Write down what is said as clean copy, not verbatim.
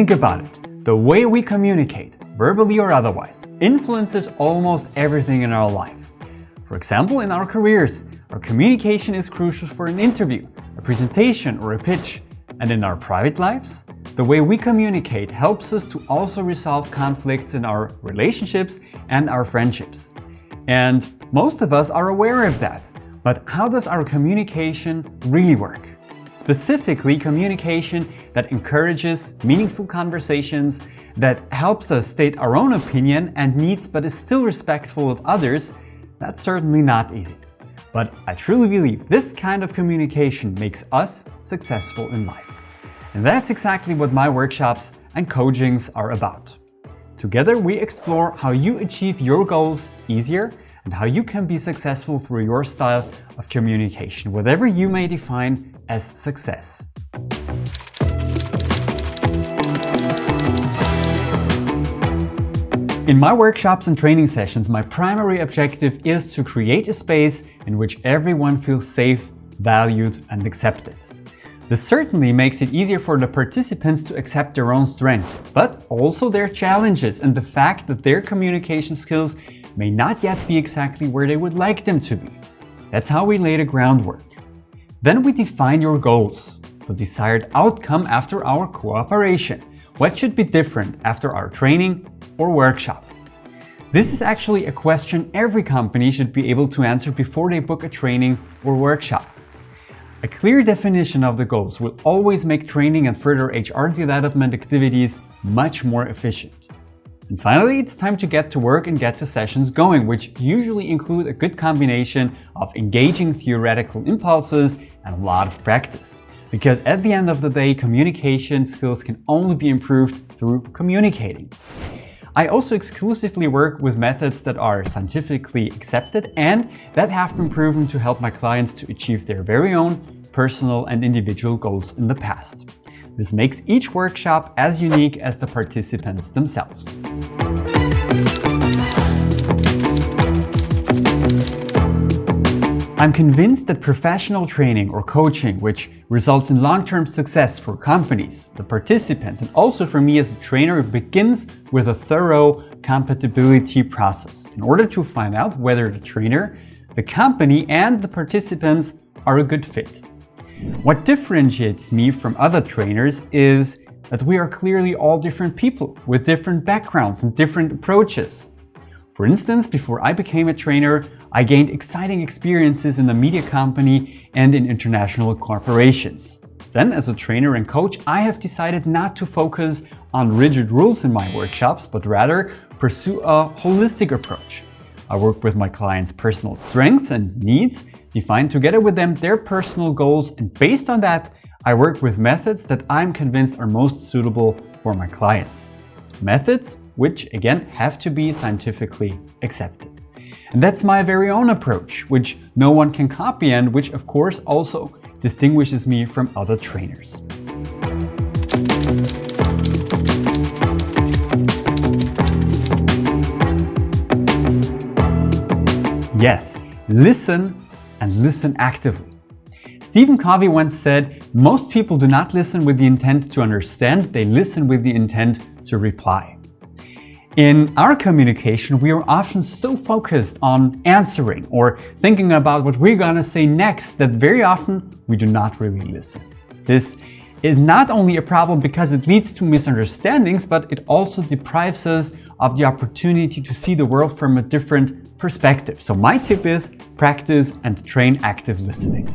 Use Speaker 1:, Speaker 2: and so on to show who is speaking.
Speaker 1: Think about it. The way we communicate, verbally or otherwise, influences almost everything in our life. For example, in our careers, our communication is crucial for an interview, a presentation, or a pitch. And in our private lives, the way we communicate helps us to also resolve conflicts in our relationships and our friendships. And most of us are aware of that. But how does our communication really work? Specifically, communication that encourages meaningful conversations, that helps us state our own opinion and needs but is still respectful of others, that's certainly not easy. But I truly believe this kind of communication makes us successful in life. And that's exactly what my workshops and coachings are about. Together we explore how you achieve your goals easier and how you can be successful through your style of communication, whatever you may define as success. In my workshops and training sessions, my primary objective is to create a space in which everyone feels safe, valued, and accepted. This certainly makes it easier for the participants to accept their own strengths, but also their challenges and the fact that their communication skills may not yet be exactly where they would like them to be. That's how we lay the groundwork. Then we define your goals, the desired outcome after our cooperation. What should be different after our training or workshop? This is actually a question every company should be able to answer before they book a training or workshop. A clear definition of the goals will always make training and further HR development activities much more efficient. And finally, it's time to get to work and get the sessions going, which usually include a good combination of engaging theoretical impulses and a lot of practice. Because at the end of the day, communication skills can only be improved through communicating. I also exclusively work with methods that are scientifically accepted and that have been proven to help my clients to achieve their very own personal and individual goals in the past. This makes each workshop as unique as the participants themselves. I'm convinced that professional training or coaching, which results in long-term success for companies, the participants, and also for me as a trainer, begins with a thorough compatibility process in order to find out whether the trainer, the company, and the participants are a good fit. What differentiates me from other trainers is that we are clearly all different people with different backgrounds and different approaches. For instance, before I became a trainer, I gained exciting experiences in a media company and in international corporations. Then, as a trainer and coach, I have decided not to focus on rigid rules in my workshops, but rather pursue a holistic approach. I work with my clients' personal strengths and needs, define together with them their personal goals, and based on that, I work with methods that I'm convinced are most suitable for my clients. Methods which, again, have to be scientifically accepted. And that's my very own approach, which no one can copy and which, of course, also distinguishes me from other trainers. Yes, listen and listen actively. Stephen Covey once said, "Most people do not listen with the intent to understand, they listen with the intent to reply." In our communication, we are often so focused on answering or thinking about what we're gonna say next that very often we do not really listen. This is not only a problem because it leads to misunderstandings, but it also deprives us of the opportunity to see the world from a different perspective. So my tip is practice and train active listening.